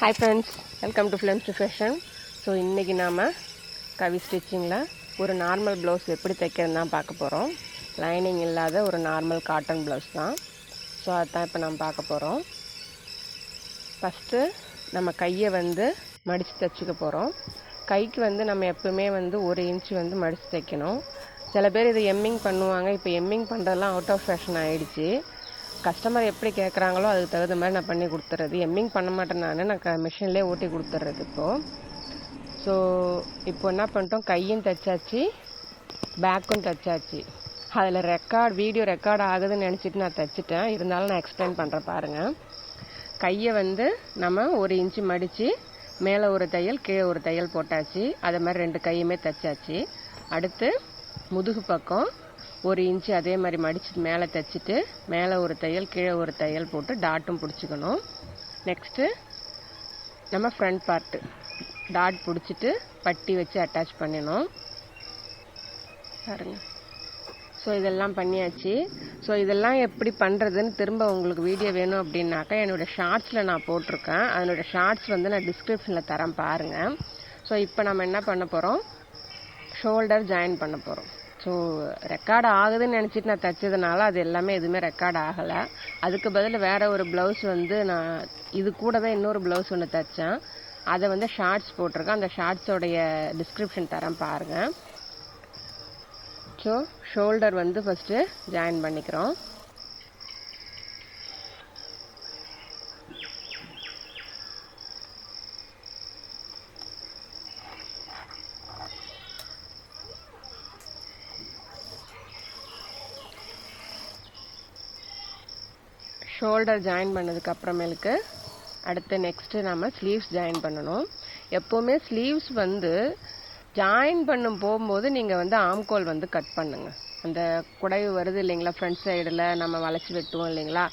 Hi friends, welcome to Films to Fashion. So இன்றைக்கி நாம் கவி ஸ்டிச்சிங்கில் ஒரு நார்மல் ப்ளவுஸ் எப்படி தைக்கிறதுன்னு தான் பார்க்க போகிறோம். லைனிங் இல்லாத ஒரு நார்மல் காட்டன் ப்ளவுஸ் தான். ஸோ அதுதான் இப்போ நம்ம பார்க்க போகிறோம். ஃபஸ்ட்டு நம்ம கையை மடித்து தைச்சிக்க போகிறோம். கைக்கு நம்ம எப்பவுமே 1 இன்ச் மடித்து தைக்கணும். சில பேர் இதை எம்மிங் பண்ணுவாங்க. இப்போ எம்மிங் பண்ணுறதுலாம் அவுட் ஆஃப் ஃபேஷன் ஆகிடுச்சு. கஸ்டமர் எப்படி கேட்குறாங்களோ அதுக்கு தகுந்த மாதிரி நான் பண்ணி கொடுத்துட்றது. எம்மிங் பண்ண மாட்டேன், நான் மிஷின்லேயே ஓட்டி கொடுத்துட்றது இப்போது. ஸோ இப்போ என்ன பண்ணிட்டோம், கையும் தைச்சாச்சு, பேக்கும் தைச்சாச்சு. அதில் வீடியோ ரெக்கார்ட் ஆகுதுன்னு நினச்சிட்டு நான் தைச்சிட்டேன். இருந்தாலும் நான் எக்ஸ்பிளைன் பண்ணுறேன் பாருங்கள். கையை நம்ம 1 இன்ச்சு மடித்து மேலே ஒரு தையல் கீழே ஒரு தையல் போட்டாச்சு. அதே மாதிரி 2 கையுமே தைச்சாச்சு. அடுத்து முதுகு பக்கம் 1 இன்ச்சு அதே மாதிரி மடிச்சுட்டு மேலே தைச்சிட்டு மேலே ஒரு தையல் கீழே ஒரு தையல் போட்டு டாட்டும் பிடிச்சிக்கணும். நெக்ஸ்ட்டு நம்ம ஃப்ரண்ட் பார்ட்டு டாட் பிடிச்சிட்டு பட்டி வச்சு அட்டாச் பண்ணிடணும் பாருங்க. ஸோ இதெல்லாம் பண்ணியாச்சு. ஸோ இதெல்லாம் எப்படி பண்ணுறதுன்னு திரும்ப உங்களுக்கு வீடியோ வேணும் அப்படின்னாக்கா என்னோடய ஷார்ட்ஸில் நான் போட்டிருக்கேன். அதனோட ஷார்ட்ஸ் நான் டிஸ்கிரிப்ஷனில் தரேன் பாருங்கள். ஸோ இப்போ நம்ம என்ன பண்ண போகிறோம், ஷோல்டர் ஜாயின் பண்ண போகிறோம். ஸோ ரெக்கார்ட் ஆகுதுன்னு நினச்சிட்டு நான் தைச்சதுனால அது எல்லாமே எதுவுமே ரெக்கார்ட் ஆகலை. அதுக்கு பதில் வேறு ஒரு ப்ளவுஸ் நான் இது கூடவே இன்னொரு ப்ளவுஸ் ஒன்று தைச்சேன். அதை ஷார்ட்ஸ் போட்டிருக்கேன். அந்த ஷார்ட்ஸோடைய டிஸ்கிரிப்ஷன் தரேன் பாருங்கள். ஸோ ஷோல்டர் ஃபஸ்ட்டு ஜாயின் பண்ணிக்கிறோம். ஷோல்டர் ஜாயின் பண்ணதுக்கு அப்புறமேலுக்கு அடுத்து நெக்ஸ்ட்டு நம்ம ஸ்லீவ்ஸ் ஜாயின் பண்ணணும். எப்போவுமே ஸ்லீவ்ஸ் ஜாயின் பண்ணும் போகும்போது நீங்கள் ஆம்கோல் கட் பண்ணுங்கள். அந்த குடைவு வருது இல்லைங்களா, ஃப்ரண்ட் சைடில் நம்ம வளைச்சி வெட்டுவோம் இல்லைங்களா,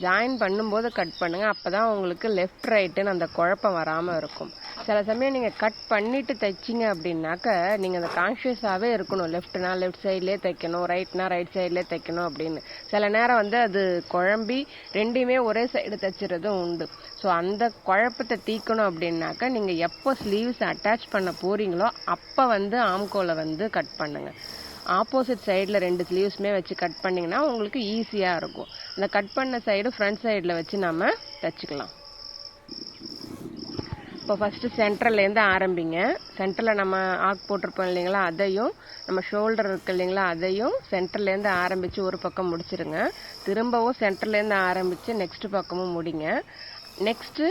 ஜாயின் பண்ணும்போது கட் பண்ணுங்கள். அப்போ தான் உங்களுக்கு லெஃப்ட் ரைட்டுன்னு அந்த குழப்பம் வராமல் இருக்கும். சில சமயம் நீங்கள் கட் பண்ணிவிட்டு தைச்சிங்க அப்படின்னாக்க நீங்கள் அந்த கான்ஷியஸாகவே இருக்கணும். லெஃப்ட்னா லெஃப்ட் சைட்லேயே தைக்கணும், ரைட்னா ரைட் சைட்லேயே தைக்கணும் அப்படின்னு. சில நேரம் அது குழம்பி ரெண்டையுமே ஒரே சைடு தைச்சிறதும் உண்டு. ஸோ அந்த குழப்பத்தை தீக்கணும் அப்படின்னாக்க நீங்கள் எப்போ ஸ்லீவ்ஸ் அட்டாச் பண்ண போகிறீங்களோ அப்போ ஆம்கோலை கட் பண்ணுங்கள். ஆப்போசிட் சைடில் 2 ஸ்லீவ்ஸுமே வச்சு கட் பண்ணிங்கன்னா உங்களுக்கு ஈஸியாக இருக்கும். அந்த கட் பண்ண சைடு ஃப்ரண்ட் சைடில் வச்சு நம்ம தைச்சிக்கலாம். இப்போ ஃபஸ்ட்டு சென்டர்லேருந்து ஆரம்பிங்க. சென்டரில் நம்ம ஆக் போட்டிருப்போம் இல்லைங்களா, அதையும் நம்ம ஷோல்டர் இருக்கு இல்லைங்களா, அதையும் சென்டர்லேருந்து ஆரம்பித்து ஒரு பக்கம் முடிச்சிருங்க. திரும்பவும் சென்டர்லேருந்து ஆரம்பித்து நெக்ஸ்ட் பக்கமும் முடிங்க. நெக்ஸ்ட்டு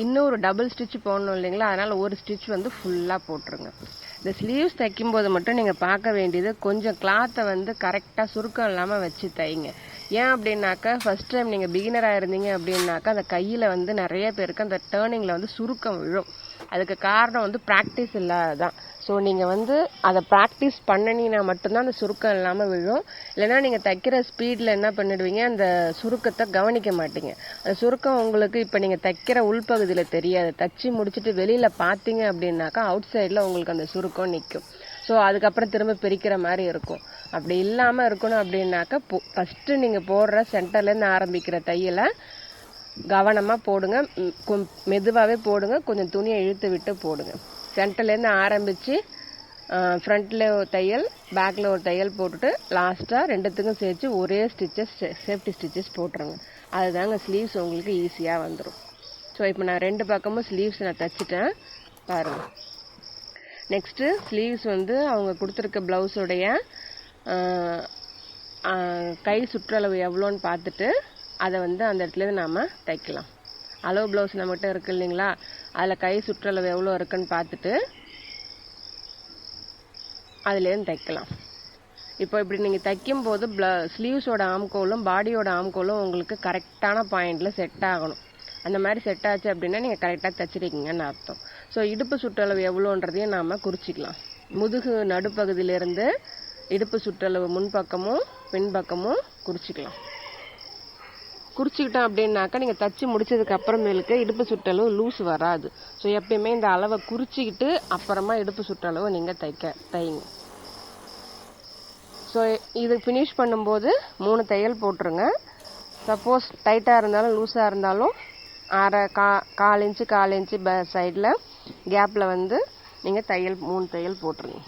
இன்னொரு டபுள் ஸ்டிச் போடணும் இல்லைங்களா, அதனால் ஒரு ஸ்டிச் ஃபுல்லாக போட்டுருங்க. இந்த ஸ்லீவ்ஸ் தைக்கும்போது மட்டும் நீங்கள் பார்க்க வேண்டியது, கொஞ்சம் கிளாத்தை கரெக்டாக சுருக்கம் இல்லாமல் வச்சு தைங்க. ஏன் அப்படின்னாக்கா, ஃபஸ்ட் டைம் நீங்கள் பிகினராக இருந்தீங்க அப்படின்னாக்கா அந்த கையில் நிறைய பேருக்கு அந்த டேர்னிங்கில் சுருக்கம் விழும். அதுக்கு காரணம் ப்ராக்டிஸ் இல்லாததான். ஸோ நீங்கள் அதை ப்ராக்டிஸ் பண்ணினீங்கன்னா மட்டும்தான் அந்த சுருக்கம் இல்லாமல் விழும். இல்லைன்னா நீங்கள் தைக்கிற ஸ்பீடில் என்ன பண்ணிடுவீங்க, அந்த சுருக்கத்தை கவனிக்க மாட்டீங்க. அந்த சுருக்கம் உங்களுக்கு இப்போ நீங்கள் தைக்கிற உள்பகுதியில் தெரியாது. தைச்சி முடிச்சுட்டு வெளியில் பார்த்தீங்க அப்படின்னாக்கா அவுட் சைடில் உங்களுக்கு அந்த சுருக்கம் நிற்கும். ஸோ அதுக்கப்புறம் திரும்ப பிரிக்கிற மாதிரி இருக்கும். அப்படி இல்லாமல் இருக்கணும் அப்படின்னாக்கா ஃபஸ்ட்டு நீங்கள் போடுற சென்டர்லேருந்து ஆரம்பிக்கிற தையலை கவனமாக போடுங்க, மெதுவாகவே போடுங்க, கொஞ்சம் துணியை இழுத்து விட்டு போடுங்க. சென்டர்லேருந்து ஆரம்பித்து ஃப்ரண்ட்டில் ஒரு தையல், பேக்கில் ஒரு தையல் போட்டுட்டு லாஸ்ட்டாக 2த்துக்கும் சேர்த்து ஒரே சேஃப்டி ஸ்டிச்சஸ் போட்டுருங்க. அதுதாங்க ஸ்லீவ்ஸ் உங்களுக்கு ஈஸியாக வந்துடும். ஸோ இப்போ நான் 2 பக்கமும் ஸ்லீவ்ஸ் நான் தைச்சிட்டேன் பாருங்கள். நெக்ஸ்ட்டு ஸ்லீவ்ஸ் அவங்க கொடுத்துருக்க ப்ளவுஸுடைய கை சுற்றளவு எவ்வளோன்னு பார்த்துட்டு அதை அந்த இடத்துலேருந்து நாம் தைக்கலாம். அளவு ப்ளவுஸ் நம்மகிட்ட இருக்குது இல்லைங்களா, அதில் கை சுற்றளவு எவ்வளோ இருக்குன்னு பார்த்துட்டு அதுலேருந்து தைக்கலாம். இப்போ இப்படி நீங்கள் தைக்கும்போது ஸ்லீவ்ஸோட ஆம்கோலும் பாடியோட ஆம்கோலும் உங்களுக்கு கரெக்டான பாயிண்டில் செட் ஆகணும். அந்த மாதிரி செட் ஆச்சு அப்படின்னா நீங்கள் கரெக்டாக தைச்சிருக்கீங்கன்னு அர்த்தம். ஸோ இடுப்பு சுற்றளவு எவ்வளோன்றதையும் நாம் குறிச்சிக்கலாம். முதுகு நடுப்பகுதியிலேருந்து இடுப்பு சுற்றளவு முன்பக்கமும் பின்பக்கமும் குறிச்சிக்கலாம். குறிச்சிக்கிட்டோம் அப்படின்னாக்கா நீங்கள் தச்சு முடிச்சதுக்கு அப்புறமேலுக்கு இடுப்பு சுற்றளவு லூஸ் வராது. ஸோ எப்பயுமே இந்த அளவை குறிச்சிக்கிட்டு அப்புறமா இடுப்பு சுற்றளவு நீங்கள் தைங்க. ஸோ இது ஃபினிஷ் பண்ணும்போது 3 தையல் போட்டுருங்க. சப்போஸ் டைட்டாக இருந்தாலும் லூஸாக இருந்தாலும் கால் இன்ச்சு சைடில் கேப்பில் வந்து நீங்கள் 3 தையல் போட்டுருங்க.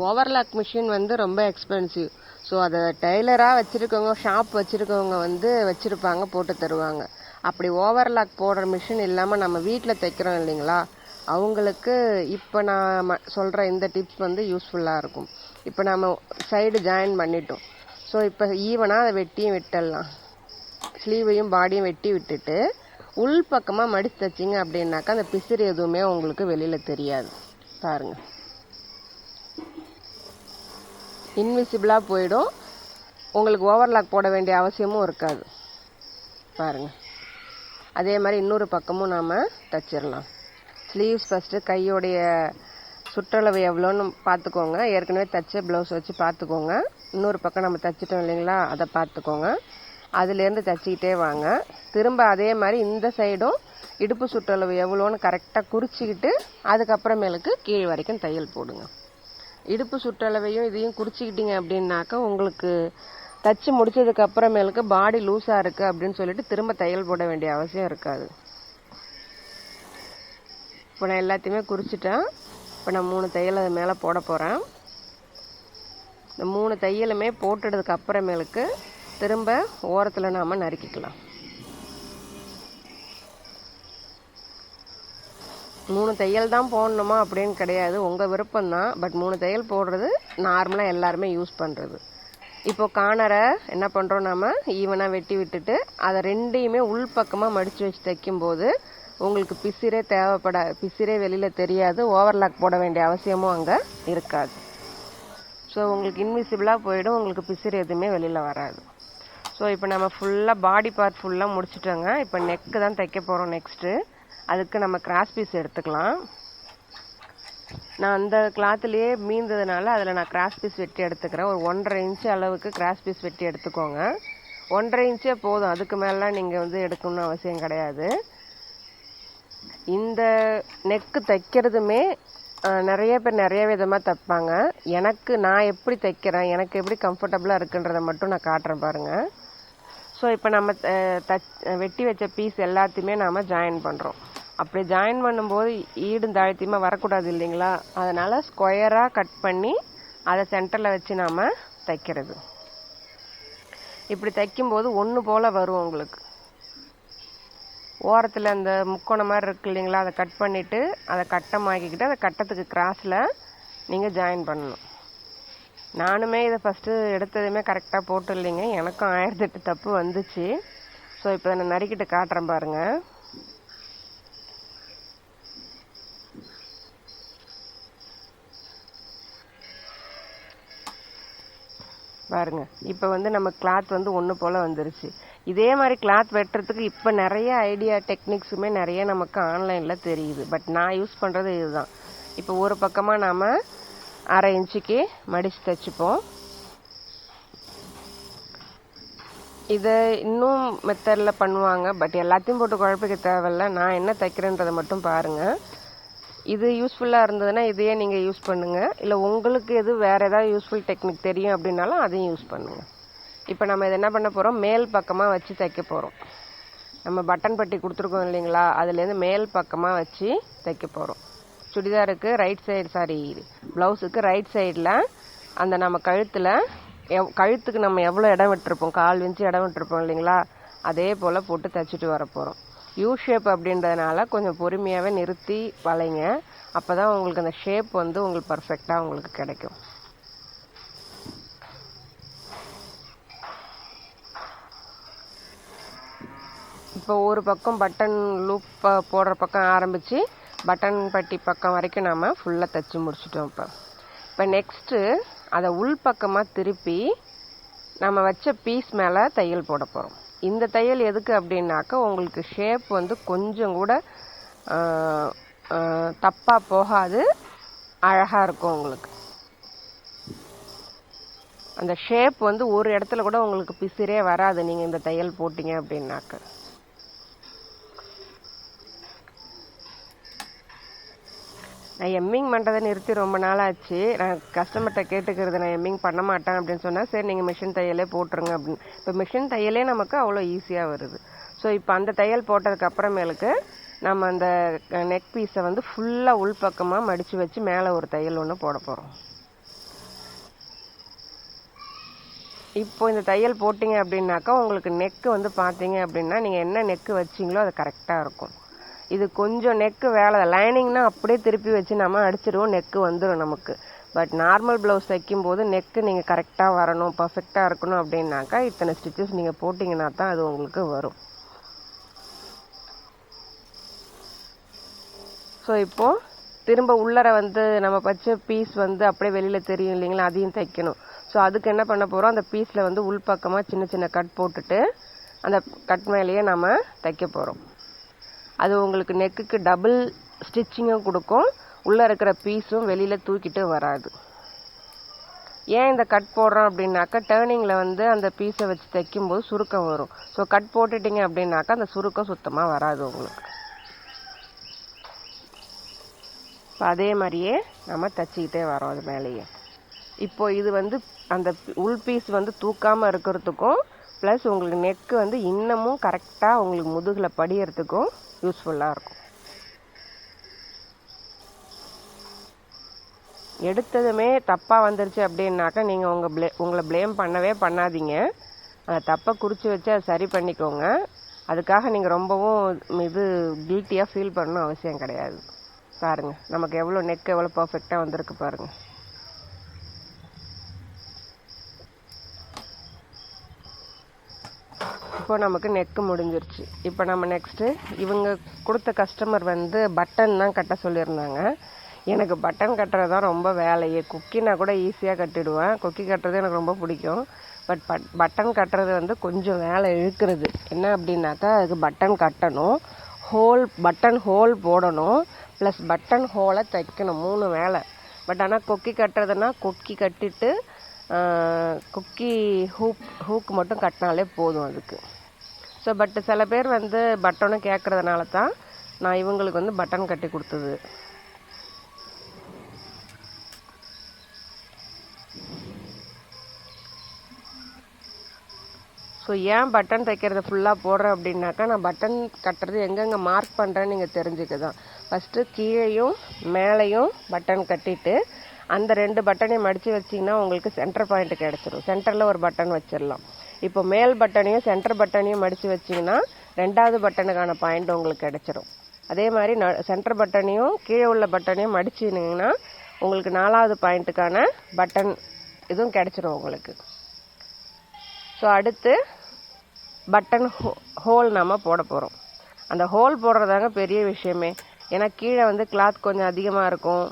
ஓவர்லாக் மிஷின் வந்து ரொம்ப எக்ஸ்பென்சிவ். ஸோ அதை டெய்லராக வச்சுருக்கவங்க, ஷாப் வச்சுருக்கவங்க வந்து வச்சுருப்பாங்க, போட்டு தருவாங்க. அப்படி ஓவர்லாக் போடுற மிஷின் இல்லாமல் நம்ம வீட்டில் தைக்கிறோம் இல்லைங்களா, அவங்களுக்கு இப்போ நான் சொல்கிற இந்த டிப்ஸ் வந்து யூஸ்ஃபுல்லாக இருக்கும். இப்போ நம்ம சைடு ஜாயின் பண்ணிட்டோம். ஸோ இப்போ ஈவனாக அதை வெட்டியும் விட்டுடலாம். ஸ்லீவையும் பாடியும் வெட்டி விட்டுட்டு உள் பக்கமாக மடித்து தைச்சிங்க அப்படின்னாக்கா அந்த பிசிறு எதுவுமே உங்களுக்கு வெளியில் தெரியாது. பாருங்கள், இன்விசிபிளாக போயிடும். உங்களுக்கு ஓவர்லாக் போட வேண்டிய அவசியமும் இருக்காது. பாருங்கள், அதே மாதிரி இன்னொரு பக்கமும் நாம் தைச்சிடலாம். ஸ்லீவ்ஸ் ஃபஸ்ட்டு கையோடைய சுற்றளவு எவ்வளோன்னு பார்த்துக்கோங்க. ஏற்கனவே தைச்ச ப்ளவுஸ் வச்சு பார்த்துக்கோங்க. இன்னொரு பக்கம் நம்ம தைச்சிட்டோம் இல்லைங்களா, அதை பார்த்துக்கோங்க. அதுலேருந்து தைச்சிக்கிட்டே வாங்க. திரும்ப அதே மாதிரி இந்த சைடும் இடுப்பு சுற்றளவு எவ்வளோன்னு கரெக்டாக குறிச்சிக்கிட்டு அதுக்கப்புறமேலுக்கு கீழ் வரைக்கும் தையல் போடுங்க. இடுப்பு சுற்றளவையும் இதையும் குறிச்சிக்கிட்டீங்க அப்படின்னாக்கா உங்களுக்கு தைச்சி முடிச்சதுக்கு அப்புறமேலுக்கு பாடி லூஸாக இருக்குது அப்படின்னு சொல்லிட்டு திரும்ப தையல் போட வேண்டிய அவசியம் இருக்காது. இப்போ நான் எல்லாத்தையுமே குறிச்சிட்டேன். இப்போ நான் 3 தையல் அது மேலே போட போகிறேன். இந்த 3 தையலுமே போட்டுறதுக்கு அப்புறமேலுக்கு திரும்ப ஓரத்தில் நாம் நறுக்கிக்கலாம். 3 தையல் தான் போடணுமா அப்படின்னு கிடையாது, உங்கள் விருப்பம்தான். பட் 3 தையல் போடுறது நார்மலாக எல்லாருமே யூஸ் பண்ணுறது. இப்போ கார்னரை என்ன பண்ணுறோம், நாம் ஈவனாக வெட்டி விட்டுட்டு அதை ரெண்டையுமே உள்பக்கமாக மடித்து வச்சு தைக்கும்போது உங்களுக்கு பிசிறே வெளியில் தெரியாது. ஓவர்லாக் போட வேண்டிய அவசியமும் அங்கே இருக்காது. ஸோ உங்களுக்கு இன்விசிபிளாக போயிடும், உங்களுக்கு பிசிறு எதுவுமே வெளியில் வராது. ஸோ இப்போ நம்ம ஃபுல்லாக பாடி பார்ட் ஃபுல்லாக முடிச்சிட்டோங்க. இப்போ நெக்கு தான் தைக்க போகிறோம் நெக்ஸ்ட்டு. அதுக்கு நம்ம கிராஸ் பீஸ் எடுத்துக்கலாம். நான் அந்த கிளாத்துலேயே மீந்ததுனால அதில் நான் கிராஸ் பீஸ் வெட்டி எடுத்துக்கிறேன். ஒரு 1.5 இன்ச்சு அளவுக்கு கிராஸ் பீஸ் வெட்டி எடுத்துக்கோங்க. 1.5 இன்ச்சே போதும், அதுக்கு மேலாம் நீங்கள் வந்து எடுக்கணும்னு அவசியம் கிடையாது. இந்த நெக்கு தைக்கிறதுமே நிறைய பேர் நிறைய விதமாக தைப்பாங்க. நான் எப்படி தைக்கிறேன், எனக்கு எப்படி கம்ஃபர்டபுளாக இருக்குன்றதை மட்டும் நான் காட்டுறேன் பாருங்கள். ஸோ இப்போ நம்ம வெட்டி வச்ச பீஸ் எல்லாத்தையுமே நாம் ஜாயின் பண்ணுறோம். அப்படி ஜாயின் பண்ணும்போது ஈடும் தாழ்த்தியமாக வரக்கூடாது இல்லைங்களா, அதனால் ஸ்கொயராக கட் பண்ணி அதை சென்டரில் வச்சு நாம் தைக்கிறது. இப்படி தைக்கும்போது ஒன்று போல் வரும் உங்களுக்கு. ஓரத்தில் அந்த முக்கோணம் மாதிரி இருக்கு இல்லைங்களா, அதை கட் பண்ணிவிட்டு அதை கட்டமாக்கிக்கிட்டு அதை கட்டத்துக்கு கிராஸில் நீங்கள் ஜாயின் பண்ணணும். நானுமே இதை ஃபஸ்ட்டு எடுத்ததுமே கரெக்டாக போட்டு இல்லைங்க, எனக்கும் 1008 தப்பு வந்துச்சு. ஸோ இப்போ நான் நறுக்கிட்டு காட்டுறேன் பாருங்கள். பாருங்கள், இப்போ வந்து நம்ம கிளாத் வந்து ஒன்று போல் வந்துருச்சு. இதே மாதிரி கிளாத் வெட்டுறதுக்கு இப்போ நிறைய ஐடியா டெக்னிக்ஸுமே நிறைய நமக்கு ஆன்லைனில் தெரியுது. பட் நான் யூஸ் பண்ணுறது இதுதான். இப்போ ஒரு பக்கமாக நாம் 1/2 இன்ச்சுக்கு மடித்து தைச்சிப்போம். இதை இன்னும் மெத்தடில் பண்ணுவாங்க, பட் எல்லாத்தையும் போட்டு குழப்பிக்க தேவையில்ல. நான் என்ன தைக்கிறேன்றதை மட்டும் பாருங்கள். இது யூஸ்ஃபுல்லாக இருந்ததுன்னா இதையே நீங்கள் யூஸ் பண்ணுங்கள். இல்லை உங்களுக்கு எது வேறு ஏதாவது யூஸ்ஃபுல் டெக்னிக் தெரியும் அப்படின்னாலும் அதையும் யூஸ் பண்ணுங்கள். இப்போ நம்ம இதை என்ன பண்ண போகிறோம், மேல் பக்கமாக வச்சு தைக்க போகிறோம். நம்ம பட்டன் பட்டி கொடுத்துருக்கோம் இல்லைங்களா, அதுலேருந்து மேல் பக்கமாக வச்சு தைக்க போகிறோம். சுடிதாருக்கு ப்ளவுஸுக்கு ரைட் சைடில் அந்த நம்ம கழுத்துக்கு நம்ம எவ்வளோ இடம் விட்டுருப்போம், 1/4 இன்ச்சு இடம் விட்டுருப்போம் இல்லைங்களா, அதே போல் போட்டு தைச்சிட்டு வர போகிறோம். யூ ஷேப் அப்படின்றதுனால கொஞ்சம் பொறுமையாகவே நிறுத்தி வளைங்க. அப்போ தான் உங்களுக்கு அந்த ஷேப் வந்து உங்களுக்கு பர்ஃபெக்டாக உங்களுக்கு கிடைக்கும். இப்போ ஒரு பக்கம் பட்டன் லூப் போடுற பக்கம் ஆரம்பித்து பட்டன் பட்டி பக்கம் வரைக்கும் நாம் ஃபுல்லாக தைச்சி முடிச்சிட்டோம். இப்போ நெக்ஸ்ட்டு அதை உள் பக்கமாக திருப்பி நம்ம வச்ச பீஸ் மேலே தையல் போட போகிறோம். இந்த தையல் எதுக்கு அப்படின்னாக்கா உங்களுக்கு ஷேப் வந்து கொஞ்சம் கூட தப்பாக போகாது, அழகாக இருக்கும். உங்களுக்கு அந்த ஷேப் வந்து ஒரு இடத்துல கூட உங்களுக்கு பிசிறே வராது நீங்கள் இந்த தையல் போட்டிங்க அப்படின்னாக்க. நான் எம்மிங் பண்ணுறதை நிறுத்தி ரொம்ப நாள் ஆச்சு. நான் கஸ்டமர்கிட்ட கேட்டுக்கிறது, நான் எம்மிங் பண்ண மாட்டேன் அப்படின்னு சொன்னால், சரி நீங்கள் மிஷின் தையலே போட்டுருங்க அப்படின்னு. இப்போ மிஷின் தையலே நமக்கு அவ்வளோ ஈஸியாக வருது. ஸோ இப்போ அந்த தையல் போட்டதுக்கு அப்புறமேலுக்கு நம்ம அந்த நெக் பீஸை வந்து ஃபுல்லாக உள்பக்கமாக மடித்து வச்சு மேலே ஒரு தையல் ஒன்று போட போகிறோம். இப்போ இந்த தையல் போட்டிங்க அப்படின்னாக்கா உங்களுக்கு நெக்கு வந்து பார்த்தீங்க அப்படின்னா நீங்கள் என்ன நெக்கு வச்சிங்களோ அது கரெக்டாக இருக்கும். இது கொஞ்சம் நெக்கு வேலை லைனிங்னா அப்படியே திருப்பி வச்சு நம்ம அடிச்சிடுவோம், நெக்கு வந்துடும் நமக்கு. பட் நார்மல் ப்ளவுஸ் தைக்கும்போது நெக்கு நீங்கள் கரெக்டாக வரணும், பர்ஃபெக்டாக இருக்கணும் அப்படின்னாக்கா இத்தனை ஸ்டிச்சஸ் நீங்கள் போட்டிங்கன்னா தான் அது உங்களுக்கு வரும். ஸோ இப்போது திரும்ப உள்ளர வந்து நம்ம பச்சை பீஸ் வந்து அப்படியே வெளியில் தெரியும் இல்லைங்களா, அதையும் தைக்கணும். ஸோ அதுக்கு என்ன பண்ண போகிறோம், அந்த பீஸில் வந்து உள்பக்கமாக சின்ன சின்ன கட் போட்டுட்டு அந்த கட் மேலேயே நம்ம தைக்க போகிறோம். அது உங்களுக்கு நெக்குக்கு டபுள் ஸ்டிச்சிங்கும் கொடுக்கும், உள்ளே இருக்கிற பீஸும் வெளியில் தூக்கிட்டு வராது. ஏன் இந்த கட் போடுறோம் அப்படின்னாக்கா டேர்னிங்கில் வந்து அந்த பீஸை வச்சு தைக்கும்போது சுருக்கம் வரும். ஸோ கட் போட்டுட்டிங்க அப்படின்னாக்கா அந்த சுருக்கம் சுத்தமாக வராது உங்களுக்கு. இப்போ அதே மாதிரியே நம்ம தைச்சிக்கிட்டே வரோம் அது மேலேயே. இப்போ இது வந்து அந்த உள் பீஸ் வந்து தூக்காமல் இருக்கிறதுக்கும் ப்ளஸ் உங்களுக்கு நெக்கு வந்து இன்னமும் கரெக்டாக உங்களுக்கு முதுகில் படியறதுக்கும் யூஸ்ஃபுல்லாக இருக்கும். எடுத்ததுமே தப்பாக வந்துருச்சு அப்படின்னாக்கா நீங்கள் உங்களை ப்ளேம் பண்ணவே பண்ணாதீங்க. அந்த தப்பை குறித்து வச்சு அதை சரி பண்ணிக்கோங்க. அதுக்காக நீங்கள் ரொம்பவும் கில்ட்டியாக ஃபீல் பண்ணணும் அவசியம் கிடையாது. பாருங்கள் நமக்கு எவ்வளோ நெக் எவ்வளோ பர்ஃபெக்டாக வந்திருக்கு பாருங்கள். இப்போ நமக்கு நெக்கு முடிஞ்சிருச்சு. இப்போ நம்ம நெக்ஸ்ட்டு இவங்க கொடுத்த கஸ்டமர் வந்து பட்டன் தான் கட்ட சொல்லியிருந்தாங்க. எனக்கு பட்டன் கட்டுறது தான் ரொம்ப வேலையே. குக்கினா கூட ஈஸியாக கட்டிடுவேன், கொக்கி கட்டுறது எனக்கு ரொம்ப பிடிக்கும். பட் பட்டன் கட்டுறது வந்து கொஞ்சம் வேலை இழுக்கிறது. என்ன அப்படின்னாக்கா அதுக்கு பட்டன் கட்டணும், பட்டன் ஹோல் போடணும், ப்ளஸ் பட்டன் ஹோலை தைக்கணும், 3 வேலை. பட் ஆனால் கொக்கி கட்டுறதுன்னா கொக்கி கட்டிட்டு கொக்கி ஹூக் மட்டும் கட்டினாலே போதும் அதுக்கு. ஸோ பட் சில பேர் வந்து பட்டனும் கேட்குறதுனால தான் நான் இவங்களுக்கு வந்து பட்டன் கட்டி கொடுத்தது. ஸோ ஏன் பட்டன் தைக்கிறத ஃபுல்லாக போடுறேன் அப்படின்னாக்கா நான் பட்டன் கட்டுறது எங்கெங்கே மார்க் பண்ணுறேன்னு நீங்கள் தெரிஞ்சுக்க தான். ஃபஸ்ட்டு கீழேயும் மேலேயும் பட்டன் கட்டிட்டு அந்த 2 பட்டனையும் மடித்து வச்சிங்கன்னா உங்களுக்கு சென்டர் பாயிண்ட் கிடச்சிரும். சென்டரில் ஒரு பட்டன் வச்சிடலாம். இப்போ மேல் பட்டனையும் சென்டர் பட்டனையும் மடித்து வச்சிங்கன்னா 2வது பட்டனுக்கான பாயிண்ட் உங்களுக்கு கிடச்சிரும். அதே மாதிரி சென்டர் பட்டனையும் கீழே உள்ள பட்டனையும் மடிச்சிங்கன்னா உங்களுக்கு 4வது பாயிண்ட்டுக்கான பட்டன் இதுவும் கிடச்சிரும் உங்களுக்கு. ஸோ அடுத்து பட்டன் ஹோல் நம்ம போட போகிறோம். அந்த ஹோல் போடுறதாங்க பெரிய விஷயமே. ஏன்னா கீழே வந்து கிளாத் கொஞ்சம் அதிகமாக இருக்கும்,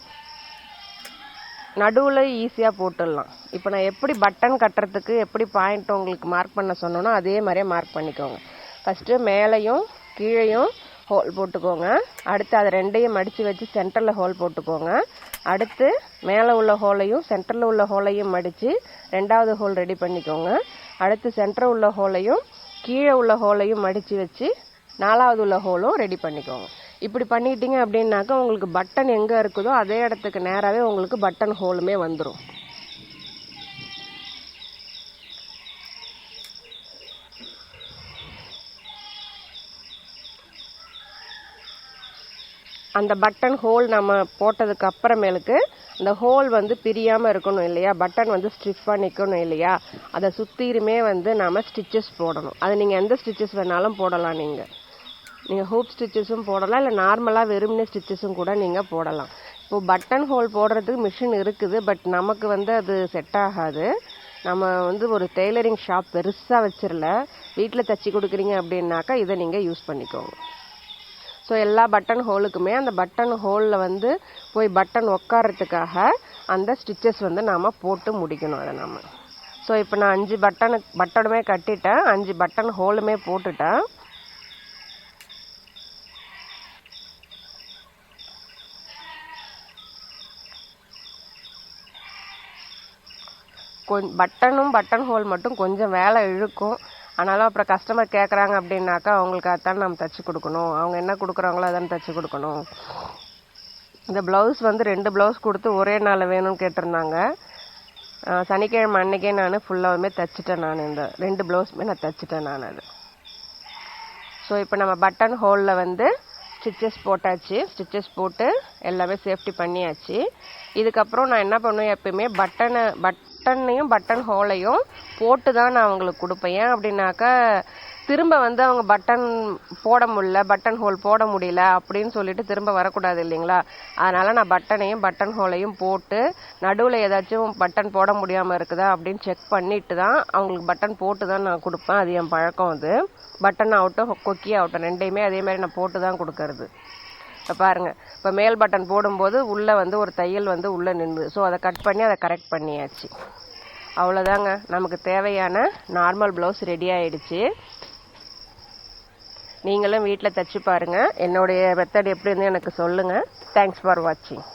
நடுவில் ஈஸியாக போட்டுடலாம். இப்போ நான் எப்படி பட்டன் கட்டுறதுக்கு எப்படி பாயிண்ட் உங்களுக்கு மார்க் பண்ண சொன்னோன்னா அதே மாதிரியே மார்க் பண்ணிக்கோங்க. ஃபஸ்ட்டு மேலேயும் கீழேயும் ஹோல் போட்டுக்கோங்க. அடுத்து அதை 2ஐயும் மடித்து வச்சு சென்டரில் ஹோல் போட்டுக்கோங்க. அடுத்து மேலே உள்ள ஹோலையும் சென்டரில் உள்ள ஹோலையும் மடித்து 2வது ஹோல் ரெடி பண்ணிக்கோங்க. அடுத்து சென்டர் உள்ள ஹோலையும் கீழே உள்ள ஹோலையும் மடித்து வச்சு 4வது உள்ள ஹோலும் ரெடி பண்ணிக்கோங்க. இப்படி பண்ணிக்கிட்டீங்க அப்படின்னாக்கா உங்களுக்கு பட்டன் எங்கே இருக்குதோ அதே இடத்துக்கு நேராகவே உங்களுக்கு பட்டன் ஹோலுமே வந்துடும். அந்த பட்டன் ஹோல் நம்ம போட்டதுக்கு அப்புறமேலுக்கு அந்த ஹோல் வந்து பிரியாமல் இருக்கணும் இல்லையா, பட்டன் வந்து ஸ்டிஃபாக நிற்கணும் இல்லையா, அதை சுற்றிலுமே வந்து நாம் ஸ்டிச்சஸ் போடணும். அது நீங்கள் எந்த ஸ்டிச்சஸ் வேணாலும் போடலாம். நீங்கள் ஹூப் ஸ்டிச்சஸும் போடலாம், இல்லை நார்மலாக வெறுமனே ஸ்டிச்சஸும் கூட நீங்கள் போடலாம். இப்போது பட்டன் ஹோல் போடுறதுக்கு மிஷின் இருக்குது, பட் நமக்கு வந்து அது செட் ஆகாது. நம்ம வந்து ஒரு டெய்லரிங் ஷாப் பெருசாக வச்சிடல, வீட்டில் தைச்சி கொடுக்குறீங்க அப்படின்னாக்கா இதை நீங்கள் யூஸ் பண்ணிக்கோங்க. ஸோ எல்லா பட்டன் ஹோலுக்குமே அந்த பட்டன் ஹோலில் வந்து போய் பட்டன் உட்காரத்துக்காக அந்த ஸ்டிச்சஸ் வந்து நாம் போட்டு முடிக்கணும் அதை நம்ம. ஸோ இப்போ நான் 5 பட்டனுமே கட்டிட்டேன், 5 பட்டன் ஹோலுமே போட்டுட்டேன். பட்டன் ஹோல் மட்டும் கொஞ்சம் வேலை இழுக்கும். ஆனாலும் அப்புறம் கஸ்டமர் கேட்குறாங்க அப்படின்னாக்கா அவங்களுக்கு அதான் நம்ம தைச்சி கொடுக்கணும், அவங்க என்ன கொடுக்குறாங்களோ அதான் தைச்சி கொடுக்கணும். இந்த ப்ளவுஸ் வந்து 2 ப்ளவுஸ் கொடுத்து ஒரே நாள் வேணும்னு கேட்டிருந்தாங்க. சனிக்கிழமை அன்னைக்கே நான் ஃபுல்லாகவுமே தைச்சிட்டேன். நான் இந்த 2 ப்ளவுஸுமே நான் தைச்சிட்டேன் நான் அது. ஸோ ஸோ இப்போ நம்ம பட்டன் ஹோலில் வந்து ஸ்டிச்சஸ் போட்டாச்சு. ஸ்டிச்சஸ் போட்டு எல்லாமே சேஃப்டி பண்ணியாச்சு. இதுக்கப்புறம் நான் என்ன பண்ணுவேன், எப்பயுமே பட்டனையும் பட்டன் ஹோலையும் போட்டு தான் நான் அவங்களுக்கு கொடுப்பேன். ஏன் அப்படின்னாக்கா திரும்ப வந்து அவங்க பட்டன் போட முடியல, பட்டன் ஹோல் போட முடியல அப்படின்னு சொல்லிட்டு திரும்ப வரக்கூடாது இல்லைங்களா. அதனால் நான் பட்டனையும் பட்டன் ஹோலையும் போட்டு நடுவில் ஏதாச்சும் பட்டன் போட முடியாமல் இருக்குதா அப்படின்னு செக் பண்ணிட்டு தான் அவங்களுக்கு பட்டன் போட்டு தான் நான் கொடுப்பேன். அது என் பழக்கம். அது பட்டன் ஆகட்டும் கொக்கி ஆகட்டும் ரெண்டையுமே அதே மாதிரி நான் போட்டு தான் கொடுக்கறது. இப்போ பாருங்கள், இப்போ மேல் பட்டன் போடும்போது உள்ளே வந்து ஒரு தையல் வந்து உள்ளே நின்று, ஸோ அதை கட் பண்ணி அதை கரெக்ட் பண்ணியாச்சு. அவ்வளோதாங்க, நமக்கு தேவையான நார்மல் ப்ளவுஸ் ரெடி ஆயிடுச்சு. நீங்களும் வீட்டில் தைச்சு பாருங்கள். என்னுடைய மெத்தட் எப்படி இருந்து எனக்கு சொல்லுங்கள். தேங்க்ஸ் ஃபார் வாட்சிங்.